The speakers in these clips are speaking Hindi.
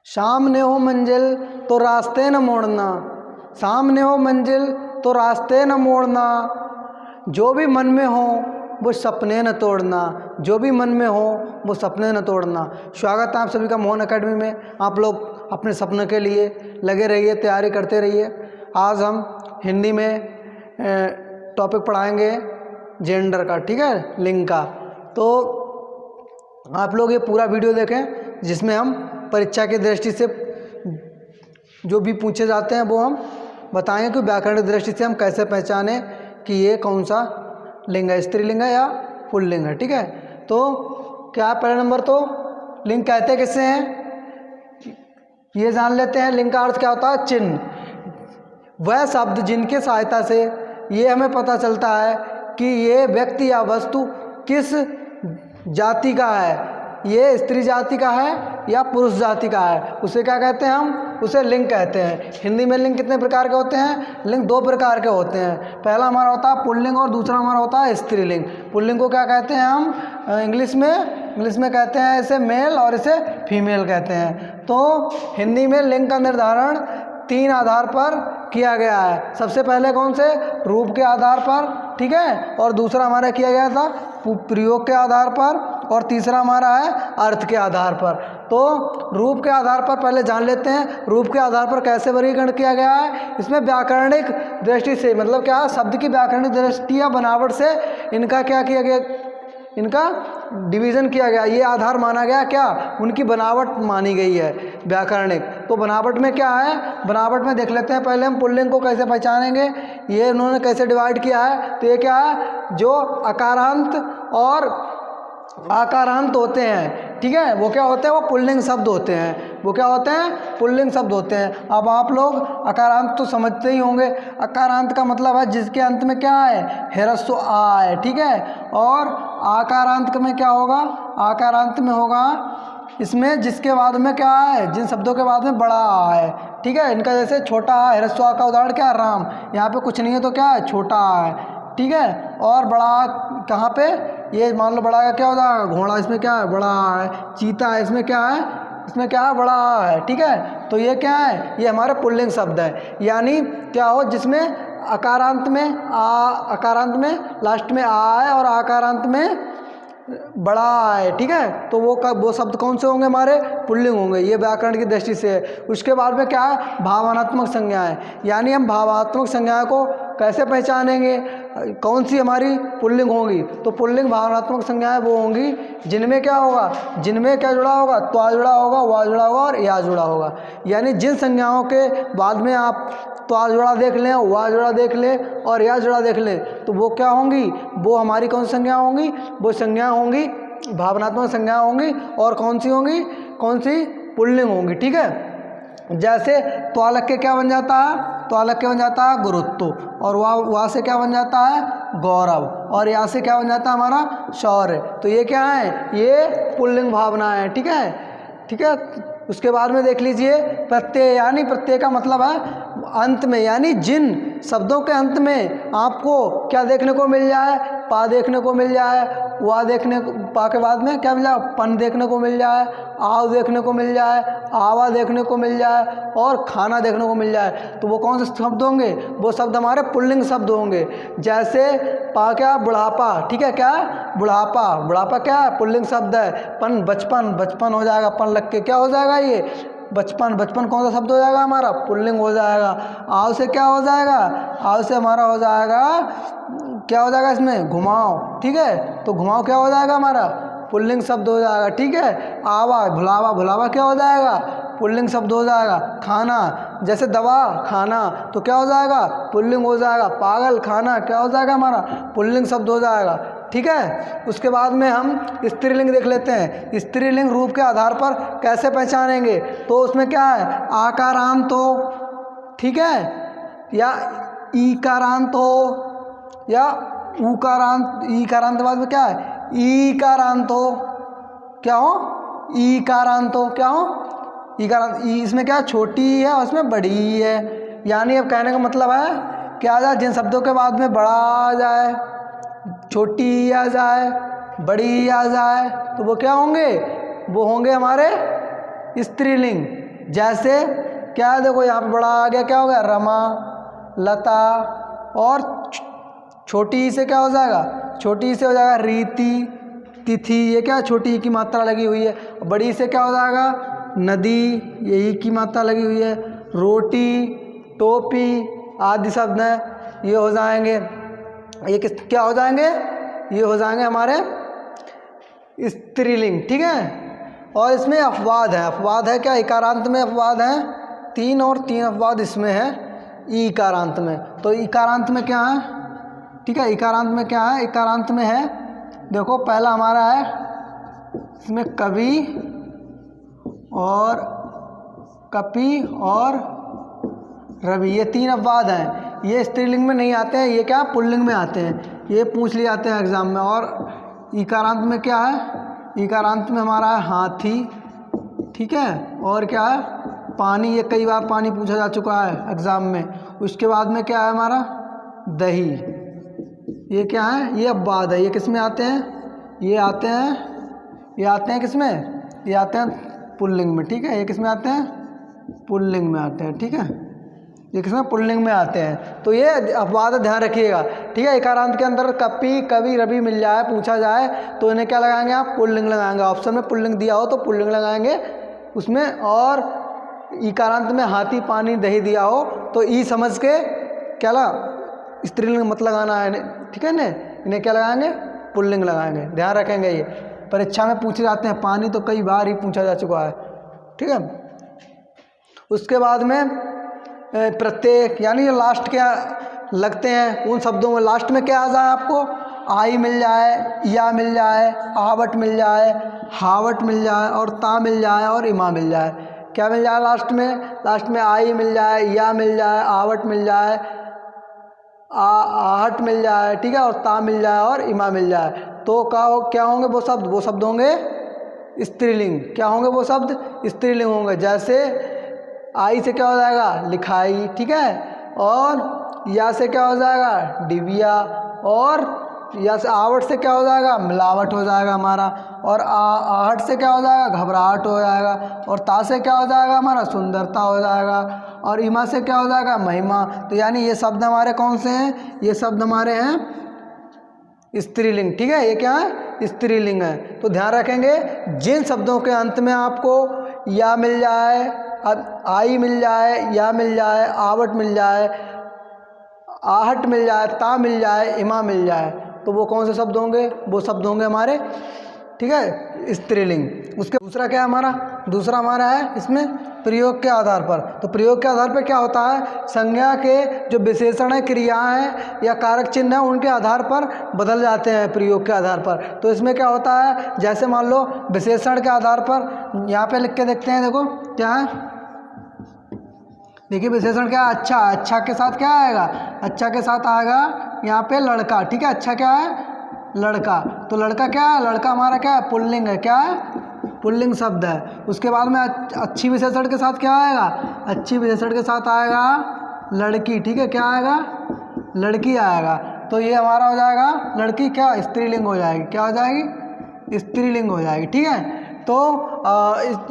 सामने हो मंजिल तो रास्ते न मोड़ना, सामने हो मंजिल तो रास्ते न मोड़ना, जो भी मन में हो वो सपने न तोड़ना, जो भी मन में हो वो सपने न तोड़ना। स्वागत है आप सभी का मोहन एकेडमी में। आप लोग अपने सपनों के लिए लगे रहिए, तैयारी करते रहिए। आज हम हिंदी में टॉपिक पढ़ाएंगे जेंडर का, ठीक है, लिंग का। तो आप लोग ये पूरा वीडियो देखें जिसमें हम परीक्षा की दृष्टि से जो भी पूछे जाते हैं वो हम बताएंगे कि व्याकरण की दृष्टि से हम कैसे पहचानें कि ये कौन सा लिंग है, स्त्रीलिंग है या पुल्लिंग है, ठीक है। तो क्या पहला नंबर, तो लिंग कहते किससे हैं ये जान लेते हैं। लिंग का अर्थ क्या होता है? चिन्ह, वह शब्द जिनके सहायता से ये हमें पता चलता है कि ये व्यक्ति या वस्तु किस जाति का है, ये स्त्री जाति का है या पुरुष जाति का है, उसे क्या कहते हैं? हम उसे लिंग कहते हैं। हिंदी में लिंग कितने प्रकार के होते हैं? लिंग दो प्रकार के होते हैं। पहला हमारा होता है पुल्लिंग और दूसरा हमारा होता है स्त्रीलिंग। पुल्लिंग को क्या कहते हैं हम? इंग्लिश में कहते हैं इसे मेल और इसे फीमेल कहते हैं। तो हिंदी में लिंग का निर्धारण 3 आधार पर किया गया है। सबसे पहले कौन से? रूप के आधार पर, ठीक है, और दूसरा हमारा किया गया था प्रयोग के आधार पर, और तीसरा हमारा है अर्थ के आधार पर। तो रूप के आधार पर पहले जान लेते हैं रूप के आधार पर कैसे वर्गीकरण किया गया है। इसमें व्याकरणिक दृष्टि से, मतलब क्या, शब्द की व्याकरणिक दृष्टि या बनावट से इनका क्या किया गया, इनका डिवीज़न किया गया। ये आधार माना गया क्या? उनकी बनावट मानी गई है व्याकरणिक। तो बनावट में क्या है? बनावट में देख लेते हैं पहले हम पुल्लिंग को कैसे पहचानेंगे, ये उन्होंने कैसे डिवाइड किया है। तो ये क्या है? जो अकारांत और आकारांत होते हैं, ठीक है, वो क्या होते हैं? वो पुल्लिंग शब्द होते हैं। वो क्या होते हैं? पुल्लिंग शब्द होते हैं। अब आप लोग अकारांत तो समझते ही होंगे। अकारांत का मतलब है जिसके अंत में क्या है? ह्रस्व आ है, ठीक है। और आकारांत में क्या होगा? आकारांत में होगा इसमें जिसके बाद में क्या है, जिन शब्दों के बाद में बड़ा आ है, ठीक है। इनका जैसे छोटा आ, ह्रस्व आ का उदाहरण क्या है? राम। यहाँ पे कुछ नहीं है तो क्या है? छोटा आ है, ठीक है। और बड़ा आ कहाँ पे? ये मान लो बड़ा का क्या होता है? घोड़ा, इसमें क्या है? बड़ा आ है। चीता है, इसमें क्या है? इसमें क्या है? बड़ा आ है, ठीक है। तो ये क्या है? ये हमारे पुल्लिंग शब्द है। यानी क्या हो, जिसमें अकारांत में आ, अकारांत में लास्ट में आ है और आकारांत में बड़ा है, ठीक है। तो वो शब्द कौन से होंगे? हमारे पुल्लिंग होंगे। ये व्याकरण की दृष्टि से है। उसके बाद में क्या है? भावनात्मक संज्ञाएं। यानी हम भावात्मक संज्ञा को कैसे पहचानेंगे, कौन सी हमारी पुल्लिंग होगी? तो पुल्लिंग भावनात्मक संज्ञाएं वो होंगी जिनमें क्या होगा? जिनमें क्या जुड़ा होगा? त्वा जुड़ा होगा, वा जुड़ा होगा और या जुड़ा होगा। यानी जिन संज्ञाओं के बाद में आप त्वा जुड़ा देख लें, वा जुड़ा देख लें और या जुड़ा देख लें, तो वो क्या होंगी? वो हमारी कौन सी संज्ञा होंगी? वो संज्ञा होंगी भावनात्मक संज्ञा होंगी। और कौन सी होंगी? कौन सी? पुल्लिंग होंगी, ठीक है। जैसे त्वालक के क्या बन जाता है? त्वालक के बन जाता है गुरुत्व, और वहाँ से क्या बन जाता है? गौरव, और यहाँ से क्या बन जाता है? हमारा शौर्य। तो ये क्या है? ये पुल्लिंग भावना है, ठीक है, ठीक है। उसके बाद में देख लीजिए प्रत्यय। यानी प्रत्यय का मतलब है अंत में, यानी जिन शब्दों के अंत में आपको क्या देखने को मिल जाए? पा देखने को मिल जाए, वा देखने को, पा के बाद में क्या मिल जाए? पन देखने को मिल जाए, आव देखने को मिल जाए, आवा देखने को मिल जाए और खाना देखने को मिल जाए। तो वो कौन से शब्द होंगे? वो शब्द हमारे पुल्लिंग शब्द होंगे। जैसे पा क्या? बुढ़ापा, ठीक है। क्या? बुढ़ापा। बुढ़ापा क्या है? पुल्लिंग शब्द है। पन बचपन, बचपन हो जाएगा, पन लग के क्या हो जाएगा? ये बचपन। बचपन कौन सा शब्द हो जाएगा? हमारा पुल्लिंग हो जाएगा। आव से क्या हो जाएगा? आव से हमारा हो जाएगा, क्या हो जाएगा इसमें? घुमाव, ठीक है। तो घुमाव क्या हो जाएगा? हमारा पुल्लिंग शब्द हो जाएगा, ठीक है। आवा, भुलावा, भुलावा क्या हो जाएगा? पुल्लिंग शब्द हो जाएगा। खाना, जैसे दवा, खाना, तो क्या हो जाएगा? पुल्लिंग हो जाएगा। पागल, खाना, क्या हो जाएगा? हमारा पुल्लिंग शब्द हो जाएगा, ठीक है। उसके बाद में हम स्त्रीलिंग देख लेते हैं। स्त्रीलिंग रूप के आधार पर कैसे पहचानेंगे? तो उसमें क्या है? आकारांत हो, ठीक है, या ईकारांत हो, या उकारांत। ईकारांत बाद में क्या है? ईकारांत हो, क्या हो? ईकारांत हो, क्या हो? ईकारांत। इसमें क्या? छोटी है और इसमें बड़ी है। यानी अब कहने का मतलब है क्या आ जाए? जिन शब्दों के बाद में बड़ा आ जाए, छोटी आ जाए, बड़ी आ जाए, तो वो क्या होंगे? वो होंगे हमारे स्त्रीलिंग, जैसे क्या है, देखो यहाँ पे बड़ा आ गया, क्या हो गया, रमा, लता, और छोटी ई से क्या हो जाएगा, छोटी ई से हो जाएगा रीति, तिथि, ये क्या छोटी ई की मात्रा लगी हुई है। बड़ी से क्या हो जाएगा, नदी, ये ई की मात्रा लगी हुई है। रोटी, टोपी आदि शब्द हैं, ये हो जाएंगे, ये किस क्या हो जाएंगे, ये हो जाएंगे हमारे स्त्रीलिंग, ठीक है। और इसमें अपवाद है, अपवाद है क्या, इकारांत में अपवाद है 3 और 3 अपवाद इसमें है इकारांत में। तो इकारांत में क्या है, ठीक है, इकारांत में क्या है, इकारांत में है, देखो पहला हमारा है इसमें कवि और कपि और रवि, ये 3 अपवाद हैं। ये स्त्रीलिंग में नहीं आते हैं, ये क्या पुल्लिंग में आते हैं, ये पूछ लिए जाते हैं एग्जाम में। और इकारांत में क्या है, इकारांत में हमारा है हाथी, ठीक है, और क्या है पानी, ये कई बार पानी पूछा जा चुका है एग्जाम में। उसके बाद में क्या है हमारा दही, ये क्या है, ये अपवाद है, ये किस में आते हैं, ये आते हैं किस में, ये आते हैं पुल्लिंग में, ठीक है, ये किस में आते हैं, पुल्लिंग में आते हैं, ठीक है, ये किस में, पुल्लिंग में आते हैं। तो ये अपवाद ध्यान रखिएगा, ठीक है। इकारांत के अंदर कपि, कवि, रवि मिल जाए, पूछा जाए तो इन्हें क्या लगाएंगे आप, पुल्लिंग लगाएंगे। ऑप्शन में पुल्लिंग दिया हो तो पुल्लिंग लगाएंगे उसमें, और इकारांत में हाथी, पानी, दही दिया हो तो ई समझ के क्या स्त्रीलिंग मत लगाना है, ठीक है ना, इन्हें क्या लगाएंगे, पुल्लिंग लगाएंगे, ध्यान रखेंगे। ये परीक्षा में पूछे जाते हैं, पानी तो कई बार ही पूछा जा चुका है, ठीक है। उसके बाद में प्रत्येक, यानी ये लास्ट क्या लगते हैं उन शब्दों में, लास्ट में क्या आ जाए आपको, आई मिल जाए, या मिल जाए, आवट मिल जाए, हावट मिल जाए, और ता मिल जाए, और इमा मिल जाए। क्या मिल जाए लास्ट में, लास्ट में आई मिल जाए, या मिल जाए, आवट मिल जाए, आहट मिल जाए, ठीक है, और ता मिल जाए, और इमा मिल जाए। तो क्या होंगे वो शब्द, वो शब्द होंगे स्त्रीलिंग। क्या होंगे वो शब्द, स्त्रीलिंग होंगे। जैसे आई से क्या हो जाएगा, लिखाई, ठीक है, और या से क्या हो जाएगा, डिबिया, और या से आवट से क्या हो जाएगा, मिलावट हो जाएगा हमारा, और आहट से क्या हो जाएगा, घबराहट हो जाएगा, और ता से क्या हो जाएगा हमारा, सुंदरता हो जाएगा, और इमा से क्या हो जाएगा, महिमा। तो यानी ये शब्द हमारे कौन से हैं, ये शब्द हमारे हैं स्त्रीलिंग, ठीक है, ये क्या है, स्त्रीलिंग है। तो ध्यान रखेंगे, जिन शब्दों के अंत में आपको या मिल जाए, आई मिल जाए, या मिल जाए, आवट मिल जाए, आहट मिल जाए, ता मिल जाए, इमा मिल जाए, तो वो कौन से शब्द होंगे, वो शब्द होंगे हमारे, ठीक है, स्त्रीलिंग। उसके दूसरा क्या है हमारा, दूसरा हमारा है इसमें प्रयोग के आधार पर। तो प्रयोग के आधार पर क्या होता है, संज्ञा के जो विशेषण है, क्रियाएं हैं या कारक चिन्ह है, उनके आधार पर बदल जाते हैं प्रयोग के आधार पर। तो इसमें क्या होता है, जैसे मान लो विशेषण के आधार पर, यहाँ पे लिख के देखते हैं, देखो क्या है, देखिए विशेषण क्या है, अच्छा, अच्छा के साथ क्या आएगा, अच्छा के साथ आएगा यहाँ पे लड़का, ठीक है, अच्छा क्या है, लड़का। तो लड़का क्या है, लड़का हमारा क्या है, पुल्लिंग है, क्या है, पुल्लिंग शब्द है। उसके बाद में अच्छी विशेषण के साथ क्या आएगा, अच्छी विशेषण के साथ आएगा लड़की, ठीक है, क्या आएगा, लड़की आएगा। तो ये हमारा हो जाएगा लड़की, क्या स्त्रीलिंग हो जाएगी, क्या हो जाएगी, स्त्रीलिंग हो जाएगी, ठीक है। तो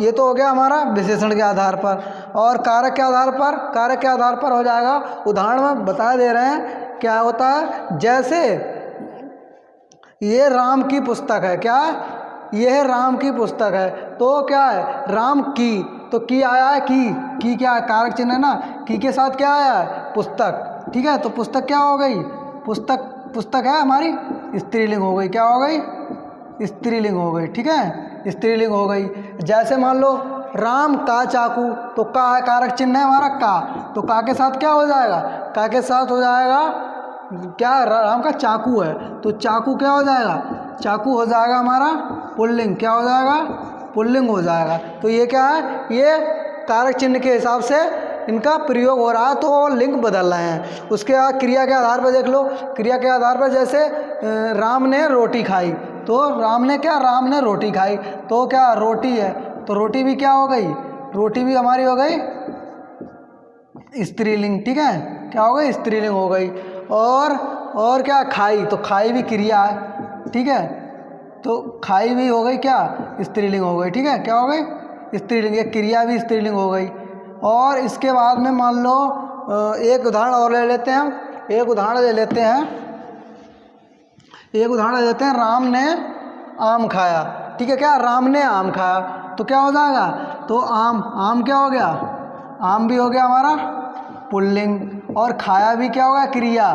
ये तो हो गया हमारा विशेषण के आधार पर। और कारक के आधार पर, कारक के आधार पर हो जाएगा, उदाहरण में बता दे रहे हैं क्या होता है। जैसे ये राम की पुस्तक है, क्या, यह राम की पुस्तक है, तो क्या है, राम की, तो की आया है, की क्या है, कारक चिन्ह है ना, की के साथ क्या आया है, पुस्तक, ठीक है। तो पुस्तक क्या हो गई, पुस्तक, पुस्तक है हमारी, स्त्रीलिंग हो गई, क्या हो गई, स्त्रीलिंग हो गई, ठीक है, स्त्रीलिंग हो गई। जैसे मान लो राम का चाकू, तो का है, कारक चिन्ह है हमारा का, तो का के साथ क्या हो जाएगा, का के साथ हो जाएगा क्या, राम का चाकू है, तो चाकू क्या हो जाएगा, चाकू हो जाएगा हमारा पुल्लिंग, क्या हो जाएगा, पुल्लिंग हो जाएगा। तो ये क्या है, ये कारक चिन्ह के हिसाब से इनका प्रयोग हो रहा है, तो लिंग बदल रहे हैं। उसके बाद क्रिया के आधार पर देख लो, क्रिया के आधार पर जैसे राम ने रोटी खाई, तो राम ने क्या, राम ने रोटी खाई, तो क्या रोटी है, तो रोटी भी क्या हो गई, रोटी भी हमारी हो गई स्त्रीलिंग, ठीक है, क्या हो गई, स्त्रीलिंग हो गई। और क्या, खाई, तो खाई भी क्रिया है, ठीक है, तो खाई भी हो गई क्या, स्त्रीलिंग हो गई, ठीक है, क्या हो गई, स्त्रीलिंग, ये क्रिया भी स्त्रीलिंग हो गई। और इसके बाद में मान लो एक उदाहरण और ले लेते हैं हम, एक उदाहरण ले लेते हैं, राम ने आम खाया। ठीक है, क्या राम ने आम खाया, तो क्या हो जाएगा, तो आम क्या हो गया, आम भी हो गया हमारा पुल्लिंग, और खाया भी क्या हो गया, क्रिया।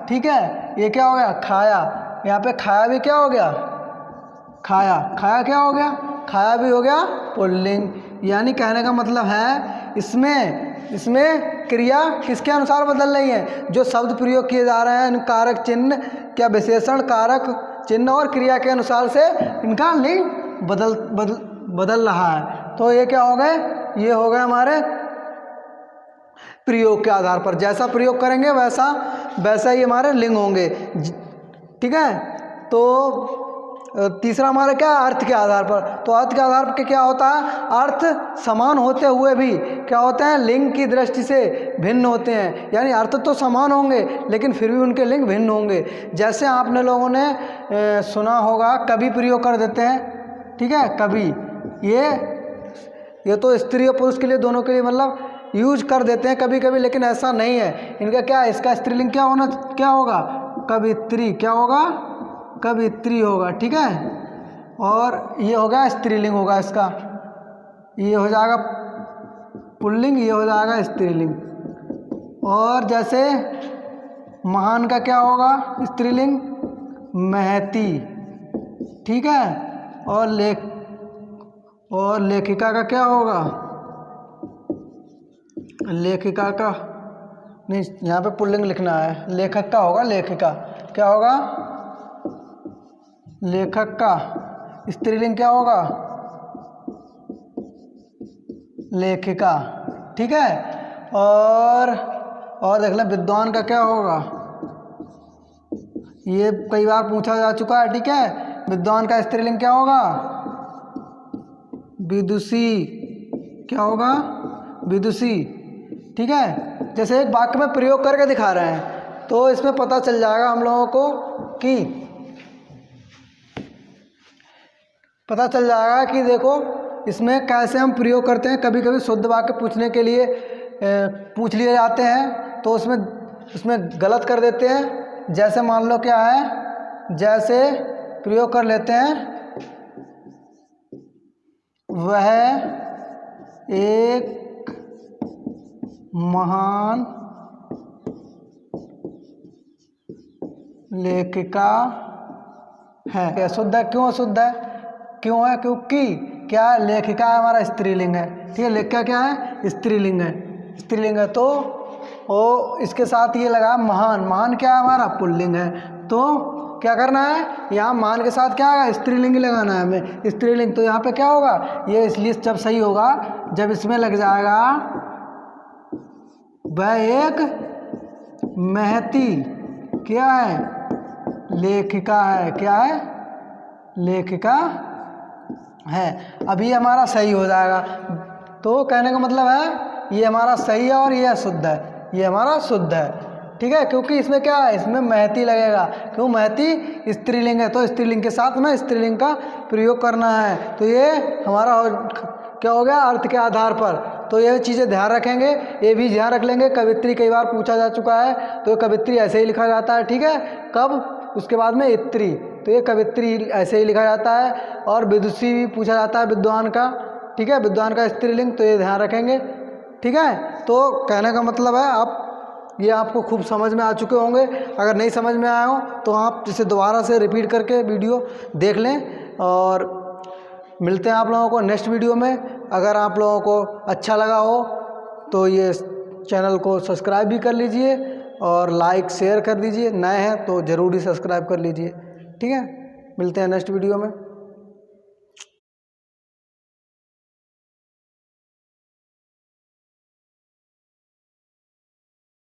ठीक है, ये क्या हो गया, खाया, यहाँ पे खाया भी क्या हो गया, खाया क्या हो गया, खाया भी हो गया पुल्लिंग। यानी कहने का मतलब है इसमें क्रिया किसके अनुसार बदल रही है, जो शब्द प्रयोग किए जा रहे हैं कारक चिन्ह, क्या विशेषण कारक चिन्ह और क्रिया के अनुसार से इनका लिंग बदल रहा है। तो ये क्या हो गए, ये हो गए हमारे प्रयोग के आधार पर, जैसा प्रयोग करेंगे वैसा ही हमारे लिंग होंगे। ठीक है, तो तीसरा हमारा क्या, अर्थ के आधार पर। तो अर्थ के आधार पर क्या होता है, अर्थ समान होते हुए भी क्या होते हैं, लिंग की दृष्टि से भिन्न होते हैं। यानी अर्थ तो समान होंगे लेकिन फिर भी उनके लिंग भिन्न होंगे। जैसे आपने लोगों ने सुना होगा, कभी प्रयोग कर देते हैं। ठीक है, कभी, ये तो स्त्री और पुरुष के लिए, दोनों के लिए मतलब यूज कर देते हैं कभी कभी, लेकिन ऐसा नहीं है। इनका क्या है, इसका स्त्रीलिंग क्या होगा, कवित्री, क्या होगा, कवित्री होगा। ठीक है, और ये हो गया स्त्रीलिंग होगा इसका, ये हो जाएगा पुल्लिंग, ये हो जाएगा स्त्रीलिंग। और जैसे महान का क्या होगा स्त्रीलिंग, महती। ठीक है, और लेखिका का क्या होगा, लेखिका का नहीं, यहाँ पे पुल्लिंग लिखना है, लेखक का होगा, लेखिका क्या होगा, लेखक का स्त्रीलिंग क्या होगा, लेखिका। ठीक है, और देख लें विद्वान का क्या होगा, ये कई बार पूछा जा चुका है। ठीक है, विद्वान का स्त्रीलिंग क्या होगा, विदुषी, क्या होगा, विदुषी। ठीक है, जैसे एक वाक्य में प्रयोग करके दिखा रहे हैं तो इसमें पता चल जाएगा हम लोगों को कि देखो इसमें कैसे हम प्रयोग करते हैं। कभी कभी शुद्ध वाक्य पूछने के लिए पूछ लिए जाते हैं तो उसमें गलत कर देते हैं। जैसे मान लो क्या है, जैसे प्रयोग कर लेते हैं, वह एक महान लेखिका है। शुद्ध है, क्यों शुद्ध है, क्यों है, क्योंकि क्या लेखिका हमारा स्त्रीलिंग है। ठीक है, लेखिका क्या है, स्त्रीलिंग है। तो इसके साथ ये लगा महान क्या है हमारा, पुल्लिंग है। तो क्या करना है, यहाँ मान के साथ क्या है, स्त्रीलिंग लगाना है हमें, स्त्रीलिंग। तो यहाँ पे क्या होगा, ये इसलिए जब सही होगा जब इसमें लग जाएगा वह एक महती क्या है, लेखिका है, क्या है, लेखिका है। अभी हमारा सही हो जाएगा। तो कहने का मतलब है ये हमारा सही है और ये शुद्ध है, ये हमारा शुद्ध है। ठीक है, क्योंकि इसमें क्या है, इसमें महती लगेगा, क्यों, महती स्त्रीलिंग है तो स्त्रीलिंग के साथ में स्त्रीलिंग का प्रयोग करना है। तो ये हमारा क्या हो गया, अर्थ के आधार पर। तो ये चीज़ें ध्यान रखेंगे, ये भी ध्यान रख लेंगे। कवित्री कई बार पूछा जा चुका है, तो ये कवित्री ऐसे ही लिखा जाता है। ठीक है, कब, उसके बाद में इत्री, तो ये कवित्री ऐसे ही लिखा जाता है। और विदुषी भी पूछा जाता है विद्वान का। ठीक है, विद्वान का स्त्रीलिंग, तो ये ध्यान रखेंगे। ठीक है, तो कहने का मतलब है ये आपको खूब समझ में आ चुके होंगे। अगर नहीं समझ में आया हो तो आप इसे दोबारा से रिपीट करके वीडियो देख लें। और मिलते हैं आप लोगों को नेक्स्ट वीडियो में। अगर आप लोगों को अच्छा लगा हो तो ये चैनल को सब्सक्राइब भी कर लीजिए और लाइक शेयर कर दीजिए। नए हैं तो ज़रूर ही सब्सक्राइब कर लीजिए। ठीक है, मिलते हैं नेक्स्ट वीडियो में।